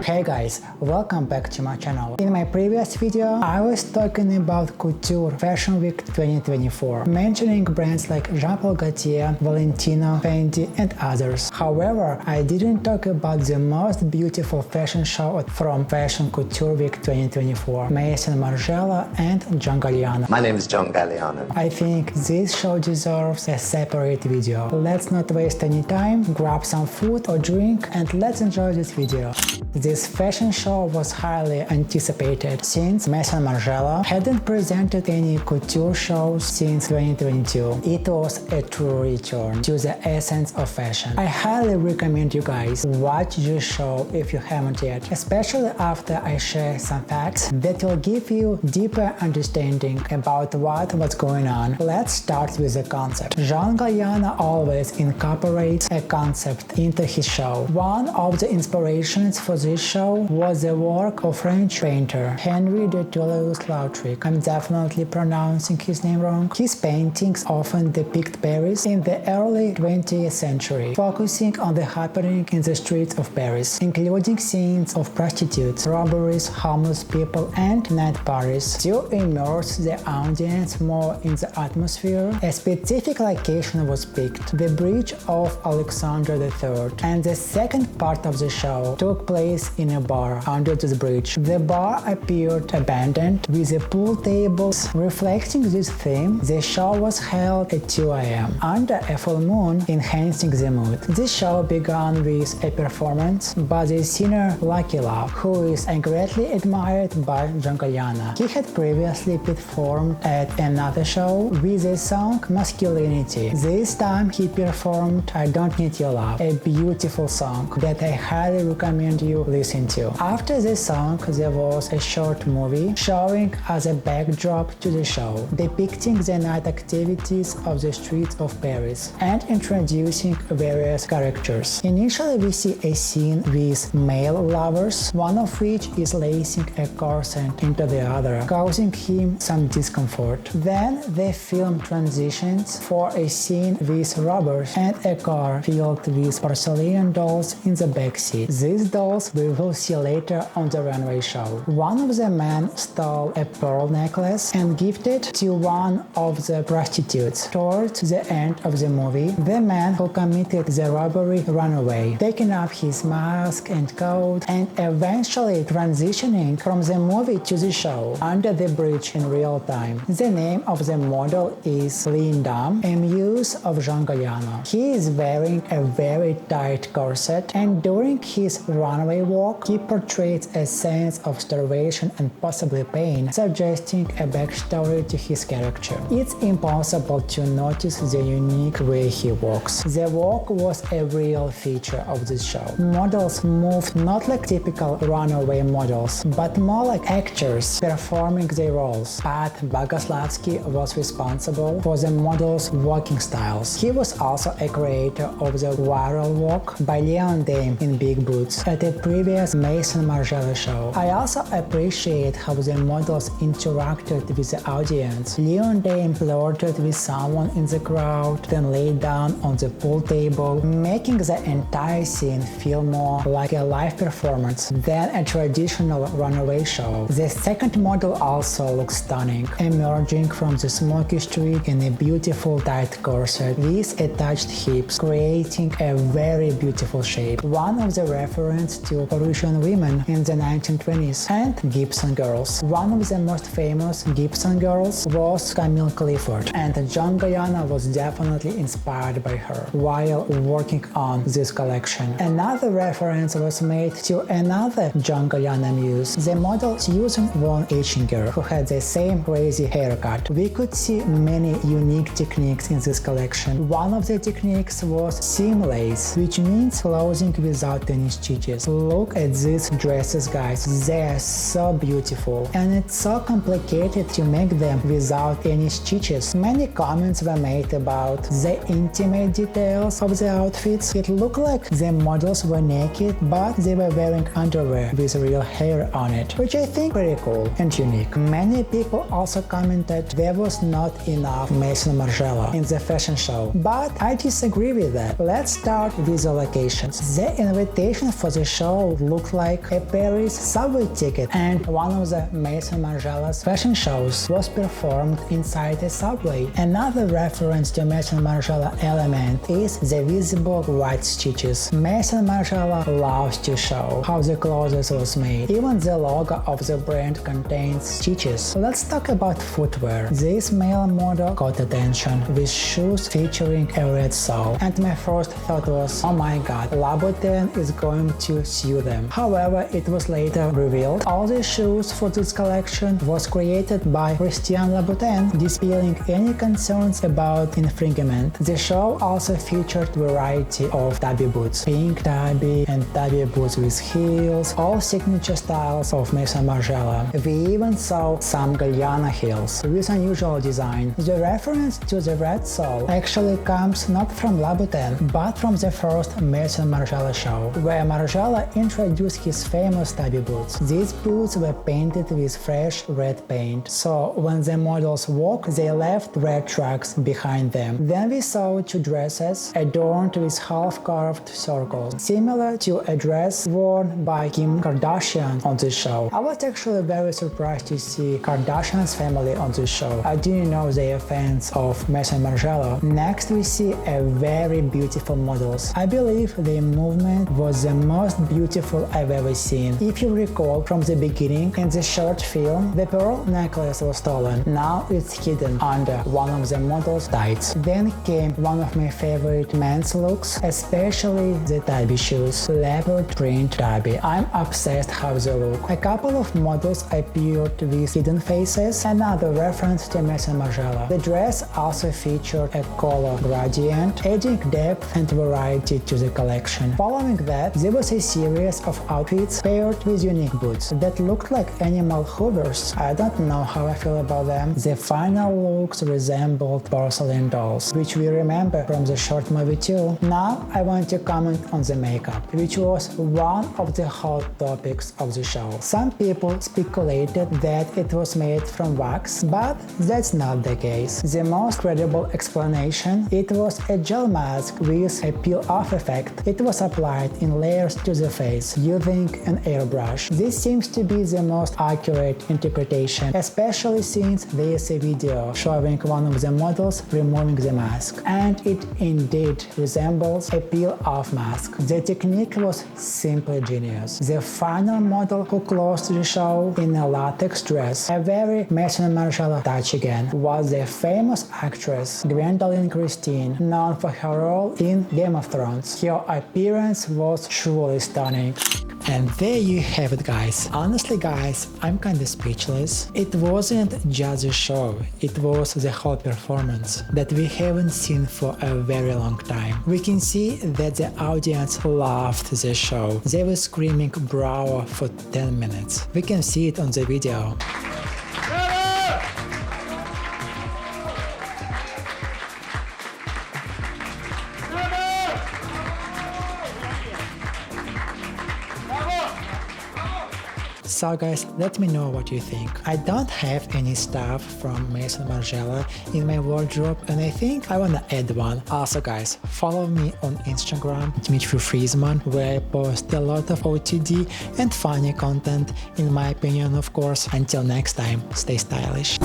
Hey guys, welcome back to my channel. In my previous video, I was talking about Couture Fashion Week 2024, mentioning brands like Jean-Paul Gaultier, Valentino, Fendi and others. However, I didn't talk about the most beautiful fashion show from Fashion Couture Week 2024, Maison Margiela and John Galliano. My name is John Galliano. I think this show deserves a separate video. Let's not waste any time, grab some food or drink and let's enjoy this video. This fashion show was highly anticipated since Maison Margiela hadn't presented any couture shows since 2022. It was a true return to the essence of fashion. I highly recommend you guys watch this show if you haven't yet, especially after I share some facts that will give you deeper understanding about what's going on. Let's start with the concept. John Galliano always incorporates a concept into his show. One of the inspirations for this show was the work of French painter Henri de Toulouse-Lautrec. I'm definitely pronouncing his name wrong. His paintings often depict Paris in the early 20th century, focusing on the happening in the streets of Paris, including scenes of prostitutes, robberies, homeless people, and night parties. To immerse the audience more in the atmosphere, a specific location was picked, the Bridge of Alexander III, and the second part of the show took place in a bar under the bridge. The bar appeared abandoned, with the pool tables reflecting this theme. The show was held at 2 a.m. under a full moon, enhancing the mood. The show began with a performance by the singer Lucky Love, who is greatly admired by John Galliano. He had previously performed at another show with the song Masculinity. This time he performed I Don't Need Your Love, a beautiful song that I highly recommend you listen to. After the song, there was a short movie showing as a backdrop to the show, depicting the night activities of the streets of Paris and introducing various characters. Initially, we see a scene with male lovers, one of which is lacing a corset into the other, causing him some discomfort. Then the film transitions for a scene with robbers and a car filled with porcelain dolls in the backseat. These dolls we will see later on the runway show. One of the men stole a pearl necklace and gifted to one of the prostitutes. Towards the end of the movie, the man who committed the robbery ran away, taking off his mask and coat and eventually transitioning from the movie to the show under the bridge in real time. The name of the model is Linda, a muse of John Galliano. He is wearing a very tight corset and during his runway walk, he portrays a sense of starvation and possibly pain, suggesting a backstory to his character. It's impossible to notice the unique way he walks. The walk was a real feature of this show. Models moved not like typical runaway models, but more like actors performing their roles. Pat Bogoslavsky was responsible for the models' walking styles. He was also a creator of the viral walk by Leon Dame in big boots at a previous Maison Margiela show. I also appreciate how the models interacted with the audience. Leon Dame flirted with someone in the crowd, then laid down on the pool table, making the entire scene feel more like a live performance than a traditional runaway show. The second model also looks stunning, emerging from the smoky street in a beautiful tight corset with attached hips, creating a very beautiful shape. One of the references to Parisian women in the 1920s and Gibson girls. One of the most famous Gibson girls was Camille Clifford, and John Galliano was definitely inspired by her while working on this collection. Another reference was made to another John Galliano muse, the model Susan von Eichinger, who had the same crazy haircut. We could see many unique techniques in this collection. One of the techniques was seam lace, which means clothing without any stitches. Look at these dresses, guys, they are so beautiful and it's so complicated to make them without any stitches. Many comments were made about the intimate details of the outfits. It looked like the models were naked but they were wearing underwear with real hair on it, which I think pretty cool and unique. Many people also commented there was not enough Maison Margiela in the fashion show, but I disagree with that. Let's start with the locations. The invitation for the show looked like a Paris subway ticket, and one of the Maison Margiela's fashion shows was performed inside a subway. Another reference to Maison Margiela element is the visible white stitches. Maison Margiela loves to show how the clothes was made. Even the logo of the brand contains stitches. Let's talk about footwear. This male model caught attention with shoes featuring a red sole, and my first thought was, oh my god, Louboutin is going to sue them. However, it was later revealed all the shoes for this collection was created by Christian Louboutin, dispelling any concerns about infringement. The show also featured variety of tabby boots, pink tabby and tabby boots with heels, all signature styles of Maison Margiela. We even saw some Galliano heels with unusual design. The reference to the red sole actually comes not from Louboutin, but from the first Maison Margiela show, where Margiela introduced his famous tabby boots. These boots were painted with fresh red paint, so when the models walked, they left red tracks behind them. Then we saw two dresses adorned with half-carved circles, similar to a dress worn by Kim Kardashian on this show. I was actually very surprised to see Kardashian's family on this show. I didn't know they are fans of Maison Margiela. Next we see a very beautiful models. I believe the movement was the most beautiful I've ever seen. If you recall from the beginning, in the short film, the pearl necklace was stolen. Now it's hidden under one of the model's tights. Then came one of my favorite men's looks, especially the tabby shoes, leopard print tabby. I'm obsessed how they look. A couple of models appeared with hidden faces, another reference to Maison Margiela. The dress also featured a color gradient, adding depth and variety to the collection. Following that, there was a series of outfits paired with unique boots that looked like animal hoovers. I don't know how I feel about them. The final looks resembled porcelain dolls, which we remember from the short movie too. Now I want to comment on the makeup, which was one of the hot topics of the show. Some people speculated that it was made from wax, but that's not the case. The most credible explanation, it was a gel mask with a peel-off effect. It was applied in layers to the face using an airbrush. This seems to be the most accurate interpretation, especially since there is a video showing one of the models removing the mask, and it indeed resembles a peel-off mask. The technique was simply genius. The final model who closed the show in a latex dress, a very Maison Margiela touch again, was the famous actress Gwendoline Christie, known for her role in Game of Thrones. Her appearance was truly stunning. And there you have it, guys. Honestly, guys, I'm kinda speechless. It wasn't just a show, it was the whole performance that we haven't seen for a very long time. We can see that the audience loved the show. They were screaming bravo for 10 minutes. We can see it on the video. So guys, let me know what you think. I don't have any stuff from Maison Margiela in my wardrobe, and I think I wanna add one. Also guys, follow me on Instagram, Dmitry Friesman, where I post a lot of OTD and funny content, in my opinion of course. Until next time, stay stylish.